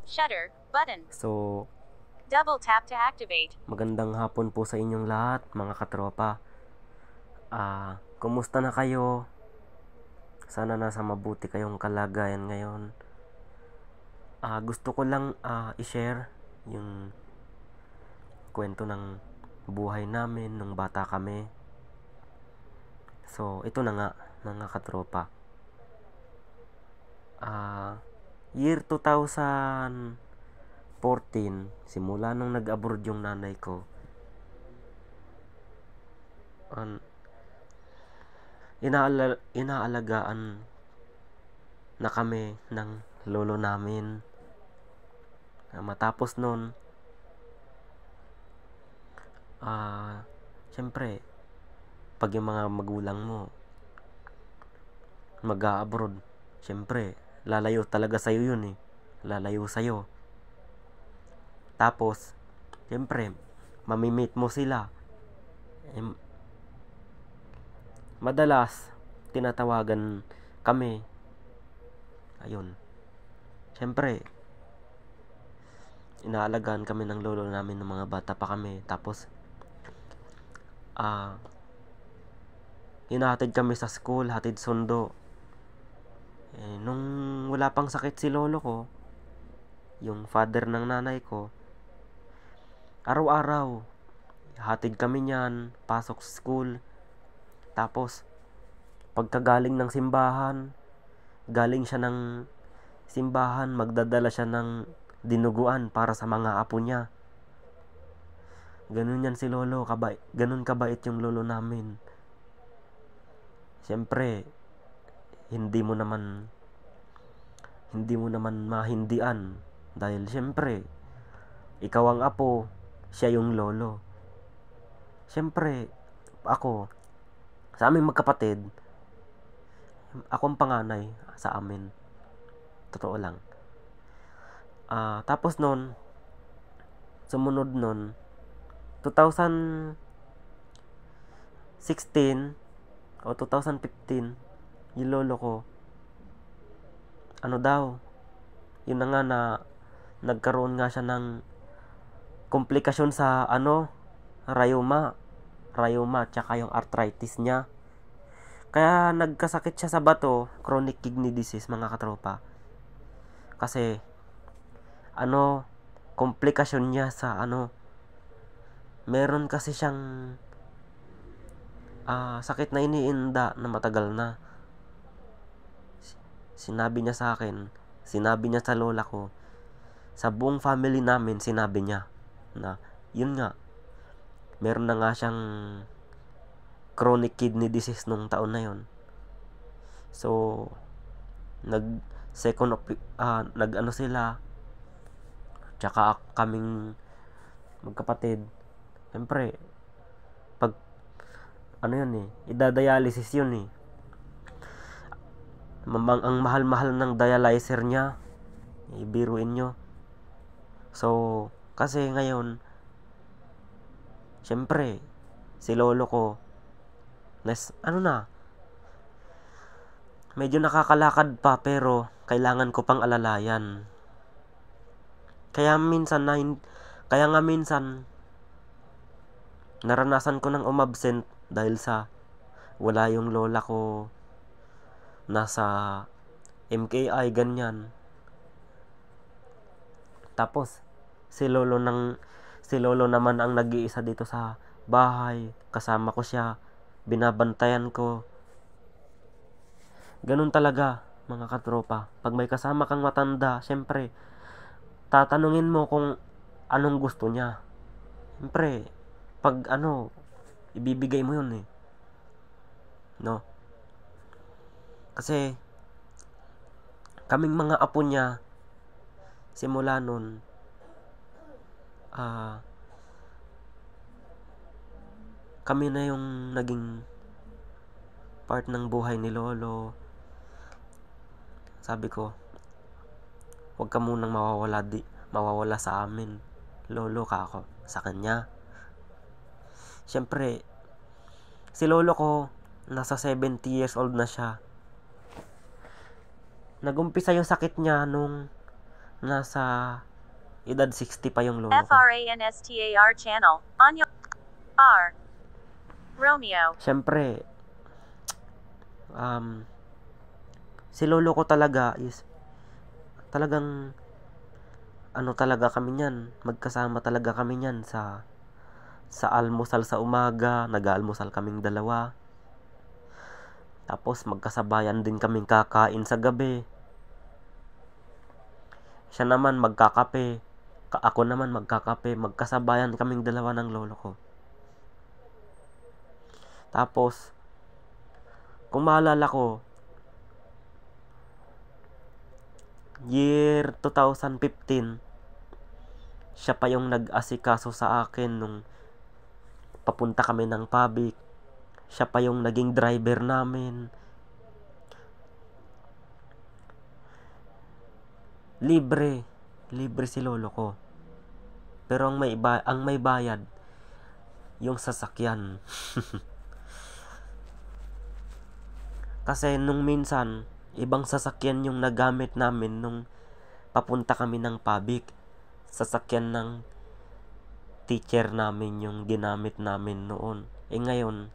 Shutter button. So, Double tap to activate. magandang hapon po sa inyong lahat, mga katropa. Kumusta na kayo? Sana nasa mabuti kayong kalagayan ngayon. Gusto ko lang i-share yung kwento ng buhay namin nung bata kami. So, ito na nga, mga katropa. Year 2014, simula nung nag-abroad yung nanay ko, inaalagaan na kami ng lolo namin. Matapos nun, syempre, pag yung mga magulang mo mag-a-abroad, syempre, lalayo talaga sa'yo yun eh. Lalayo sa'yo. Tapos, syempre, mamimit mo sila. Madalas, tinatawagan kami. Ayun. Syempre, inaalagaan kami ng lolo namin ng mga bata pa kami. Tapos, hinahatid kami sa school, hatid sundo. Nung wala pang sakit si lolo ko, yung father ng nanay ko, araw-araw, hatid kami niyan, pasok sa school. Tapos, pagkagaling ng simbahan, galing siya ng simbahan, magdadala siya ng dinuguan para sa mga apo niya. Ganun yan si lolo, ganun kabait yung lolo namin. Siyempre, hindi mo naman mahindian dahil siyempre, ikaw ang apo, siya yung lolo. Siyempre, ako, sa aming magkapatid, ako ang panganay sa amin. Totoo lang. Tapos nun, sumunod nun, 2016 o 2015, yung lolo ko, yun na nga na nagkaroon nga siya ng komplikasyon sa rayuma tsaka yung arthritis niya. Kaya nagkasakit siya sa bato, chronic kidney disease, mga katropa. Kasi komplikasyon niya sa meron kasi siyang sakit na iniinda na matagal na. Sinabi niya sa lola ko, sa buong family namin, sinabi niya na yun nga, meron na nga siyang chronic kidney disease nung taon na yun. So, sila, tsaka kaming magkapatid, siyempre, pag idadialysis yun eh. Ang mahal-mahal ng dialyzer niya, ibiruin nyo. So, kasi ngayon, siyempre, si lolo ko, medyo nakakalakad pa, pero kailangan ko pang alalayan. Kaya nga minsan, naranasan ko ng umabsent dahil sa wala yung lola ko, nasa MKI, ganyan. Tapos, si lolo naman ang nag-iisa dito sa bahay. Kasama ko siya, binabantayan ko. Ganun talaga, mga katropa. Pag may kasama kang matanda, syempre, tatanungin mo kung anong gusto niya. Syempre, pag ibibigay mo yun eh. No? Kasi, kaming mga apo niya, simula nun, kami na yung naging part ng buhay ni lolo. Sabi ko, huwag ka munang mawawala sa amin. Lolo ka ako sa kanya. Siyempre, si lolo ko, nasa 70 years old na siya. Nagumpisa yung sakit niya nung nasa edad 60 pa yung lolo ko. FRANSTAR channel. Anya R. Romeo. Siyempre, si lolo ko talaga is talagang ano talaga kami niyan, magkasama talaga kami niyan sa almusal sa umaga, nag-aalmusal kaming dalawa. Tapos magkasabayan din kaming kakain sa gabi. Siya naman magkakape, ako naman magkakape, magkasabayan kaming dalawa ng lolo ko. Tapos kung maalala ko, year 2015, siya pa yung nag-asikaso sa akin nung papunta kami ng Pabic. Siya pa yung naging driver namin. Libre si lolo ko. Pero ang may bayad yung sasakyan. Kasi nung minsan, ibang sasakyan yung nagamit namin nung papunta kami ng Pabic. Sasakyan ng teacher namin yung ginamit namin noon. Ngayon,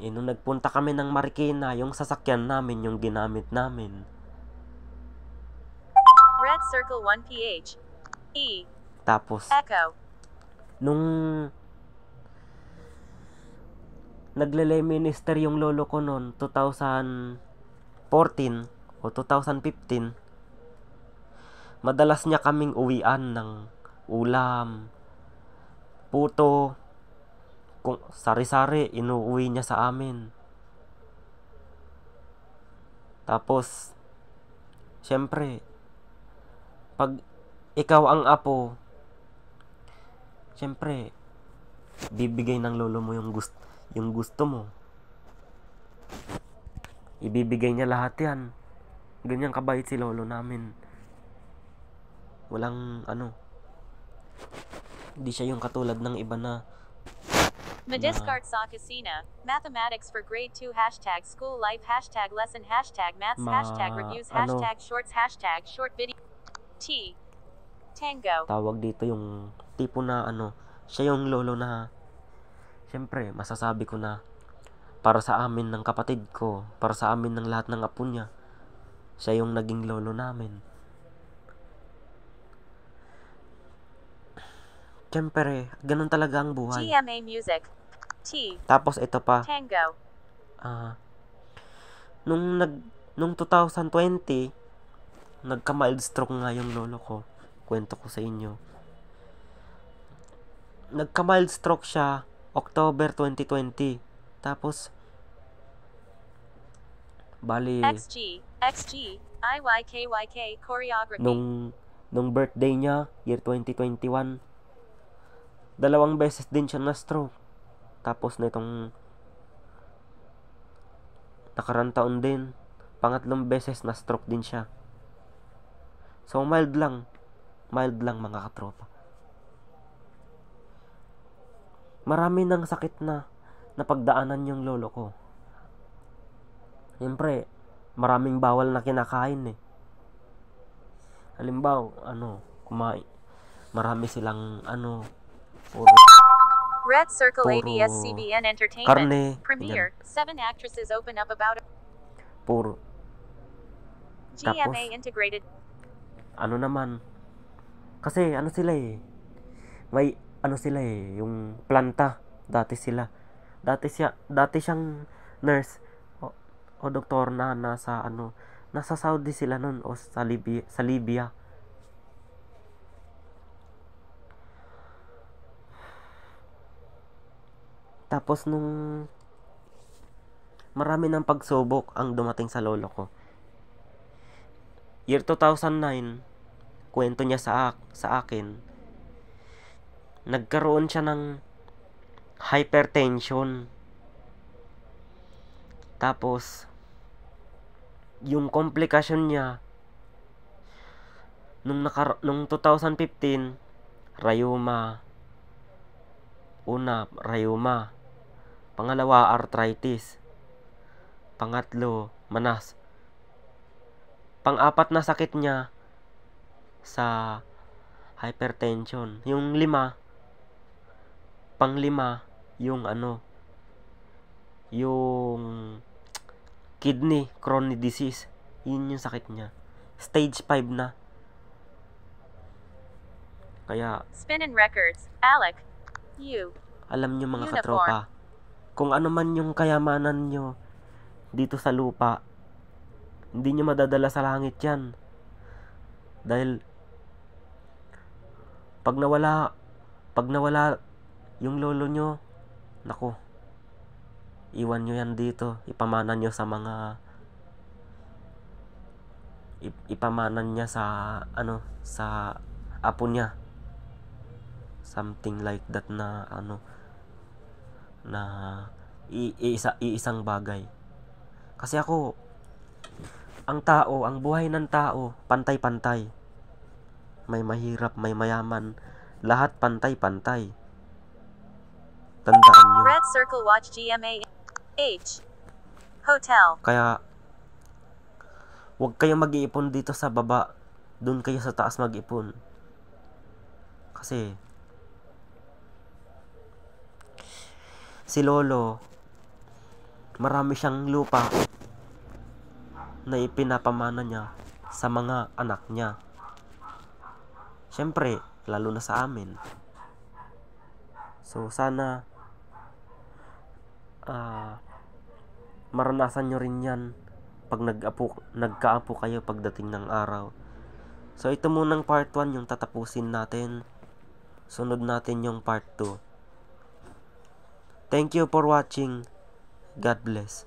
nung nagpunta kami ng Marikina, yung sasakyan namin yung ginamit namin. Red Circle 1PH. E. Tapos, Echo. nung naglelay minister yung lolo ko noon, 2014 o 2015, madalas niya kaming uwian ng ulam, puto, kung sari-sari, inuuwi niya sa amin. Tapos, syempre, pag ikaw ang apo, syempre, bibigay ng lolo mo yung gusto mo. Ibibigay niya lahat yan. Ganyan kabait si lolo namin. Walang hindi siya yung katulad ng iba na Madiscart sa Casina. Mathematics for grade 2 hashtag school life hashtag lesson hashtag maths hashtag reviews hashtag shorts hashtag short video. T. Tango. Tawag dito yung tipo na siya yung lolo na syempre masasabi ko na para sa amin ng kapatid ko, para sa amin ng lahat ng apo niya, siya yung naging lolo namin. Syempre, ganun talaga ang buhay. GMA Music. T. Tapos ito pa, Tango. nung 2020, nagka-mild stroke nga yung lolo ko. Kwento ko sa inyo. Nagka-mild stroke siya October 2020. Tapos bali XG IYKYK choreography. nung birthday niya, year 2021, 2 beses din siya na stroke. Tapos nitong nakarang taon din, 3 beses na stroke din siya. So mild lang mga katropa. Marami ng sakit na napagdaanan yung lolo ko. Siyempre, maraming bawal na kinakain eh. Halimbawa, kumain. Marami silang puro Red Circle Puro ABS-CBN Entertainment. karne, Premiere. 7 actresses open up about puro GMA integrated. naman. Kasi sila eh. May sila eh, yung planta. Dati siyang nurse o doktor na nasa Saudi sila nun o sa Libya. Tapos nung marami ng pagsubok ang dumating sa lolo ko. Year 2009, kwento niya sa akin, nagkaroon siya ng hypertension. Tapos yung komplikasyon niya nung 2015, rayuma. Una, rayuma. Pangalawa, arthritis. Pangatlo, manas. Pang-apat na sakit niya sa hypertension. Yung pang-lima, yung yung kidney, chronic disease. Yun yung sakit niya. Stage 5 na. Kaya, Spinning records. Alec. You. alam nyo mga Uniform. katropa, kung ano man yung kayamanan nyo dito sa lupa, hindi nyo madadala sa langit yan. Dahil, pag nawala yung lolo nyo, naku, iwan nyo yan dito. Ipamanan nyo sa mga ipamanan niya sa sa apo niya, something like that, na na iisang bagay. Kasi ako, ang buhay ng tao pantay-pantay. May mahirap, may mayaman, lahat pantay-pantay. Tandaan nyo. Red circle watch GMA H Hotel. Kaya huwag kayong mag-iipon dito sa baba. Doon kayo sa taas mag-ipon. Kasi si lolo, marami siyang lupa na ipinapamana niya sa mga anak niya. Siyempre, lalo na sa amin. So, sana maranasan nyo rin yan pag nagkaapo kayo pagdating ng araw. So, ito munang part 1 yung tatapusin natin. Sunod natin yung part 2. Thank you for watching. God bless.